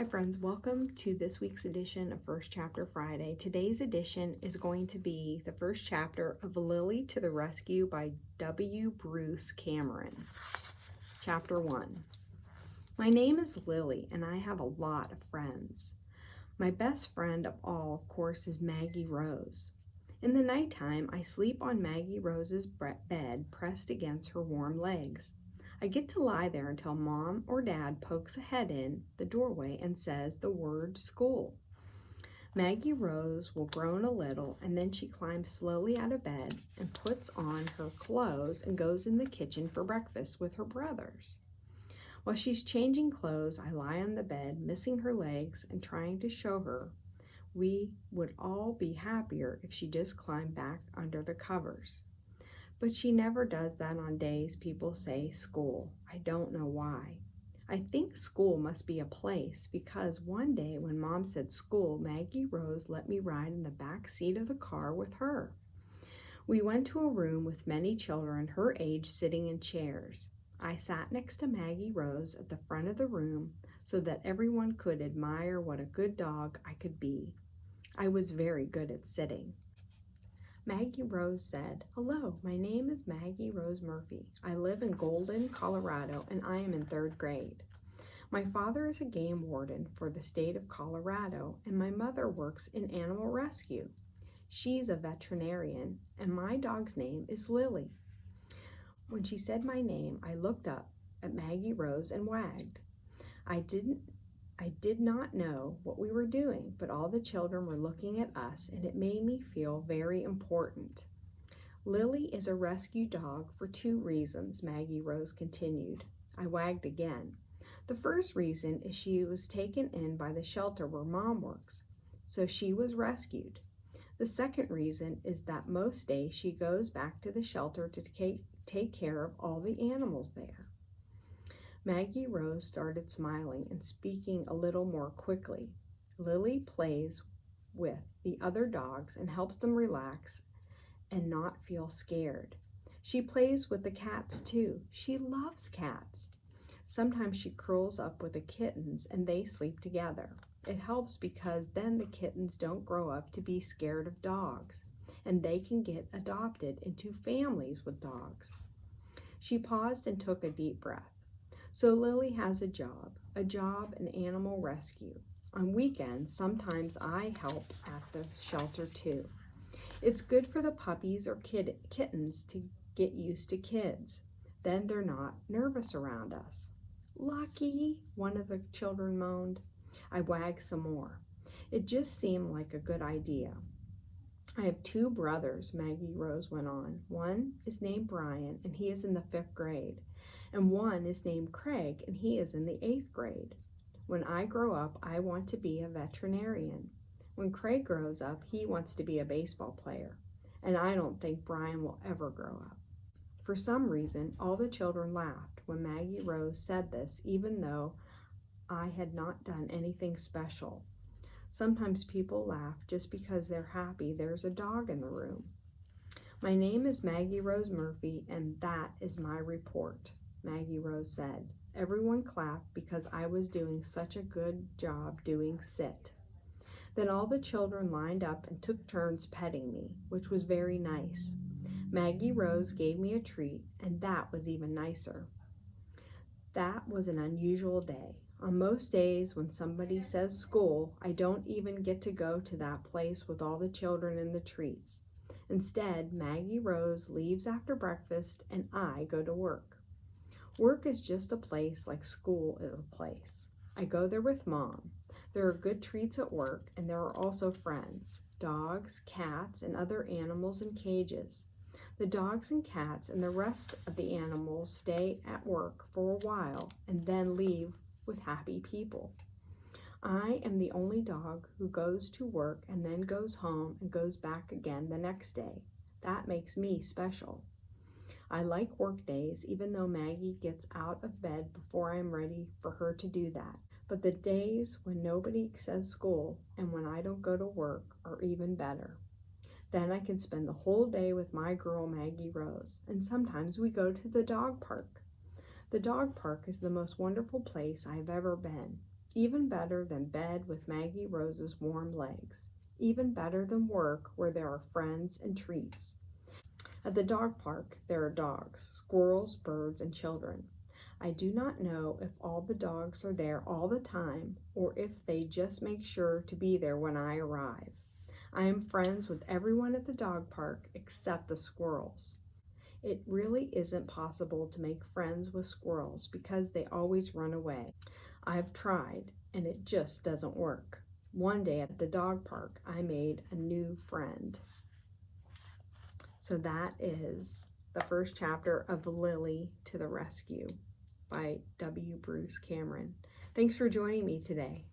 Hi friends, welcome to this week's edition of First Chapter Friday. Today's edition is going to be the first chapter of Lily to the Rescue by W. Bruce Cameron. Chapter 1. My name is Lily and I have a lot of friends. My best friend of all, of course, is Maggie Rose. In the nighttime, I sleep on Maggie Rose's bed pressed against her warm legs. I get to lie there until Mom or Dad pokes a head in the doorway and says the word school. Maggie Rose will groan a little and then she climbs slowly out of bed and puts on her clothes and goes in the kitchen for breakfast with her brothers. While she's changing clothes, I lie on the bed, missing her legs and trying to show her we would all be happier if she just climbed back under the covers. But she never does that on days people say school. I don't know why. I think school must be a place because one day when Mom said school, Maggie Rose let me ride in the back seat of the car with her. We went to a room with many children her age sitting in chairs. I sat next to Maggie Rose at the front of the room so that everyone could admire what a good dog I could be. I was very good at sitting. Maggie Rose said, "Hello, my name is Maggie Rose Murphy. I live in Golden, Colorado, and I am in 3rd grade. My father is a game warden for the state of Colorado, and my mother works in animal rescue. She's a veterinarian, and my dog's name is Lily." When she said my name, I looked up at Maggie Rose and wagged. I did not know what we were doing, but all the children were looking at us, and it made me feel very important. Lily is a rescue dog for 2 reasons, Maggie Rose continued. I wagged again. The first reason is she was taken in by the shelter where Mom works, so she was rescued. The second reason is that most days she goes back to the shelter to take care of all the animals there. Maggie Rose started smiling and speaking a little more quickly. Lily plays with the other dogs and helps them relax and not feel scared. She plays with the cats too. She loves cats. Sometimes she curls up with the kittens and they sleep together. It helps because then the kittens don't grow up to be scared of dogs and they can get adopted into families with dogs. She paused and took a deep breath. So Lily has a job in animal rescue. On weekends, sometimes I help at the shelter too. It's good for the puppies or kittens to get used to kids. Then they're not nervous around us. Lucky, one of the children moaned. I wagged some more. It just seemed like a good idea. I have 2 brothers, Maggie Rose went on. One is named Brian, and he is in the 5th grade. And one is named Craig, and he is in the 8th grade. When I grow up, I want to be a veterinarian. When Craig grows up, he wants to be a baseball player. And I don't think Brian will ever grow up. For some reason, all the children laughed when Maggie Rose said this, even though I had not done anything special. Sometimes people laugh just because they're happy there's a dog in the room. My name is Maggie Rose Murphy, and that is my report, Maggie Rose said. Everyone clapped because I was doing such a good job doing sit. Then all the children lined up and took turns petting me, which was very nice. Maggie Rose gave me a treat, and that was even nicer. That was an unusual day. On most days when somebody says school, I don't even get to go to that place with all the children and the treats. Instead, Maggie Rose leaves after breakfast and I go to work. Work is just a place like school is a place. I go there with Mom. There are good treats at work and there are also friends, dogs, cats, and other animals in cages. The dogs and cats and the rest of the animals stay at work for a while and then leave with happy people. I am the only dog who goes to work and then goes home and goes back again the next day. That makes me special. I like work days even though Maggie gets out of bed before I'm ready for her to do that. But the days when nobody says school and when I don't go to work are even better. Then I can spend the whole day with my girl Maggie Rose, and sometimes we go to the dog park. The dog park is the most wonderful place I've ever been. Even better than bed with Maggie Rose's warm legs. Even better than work where there are friends and treats. At the dog park, there are dogs, squirrels, birds, and children. I do not know if all the dogs are there all the time or if they just make sure to be there when I arrive. I am friends with everyone at the dog park except the squirrels. It really isn't possible to make friends with squirrels because they always run away. I've tried and it just doesn't work. One day at the dog park, I made a new friend. So that is the first chapter of Lily to the Rescue by W. Bruce Cameron. Thanks for joining me today.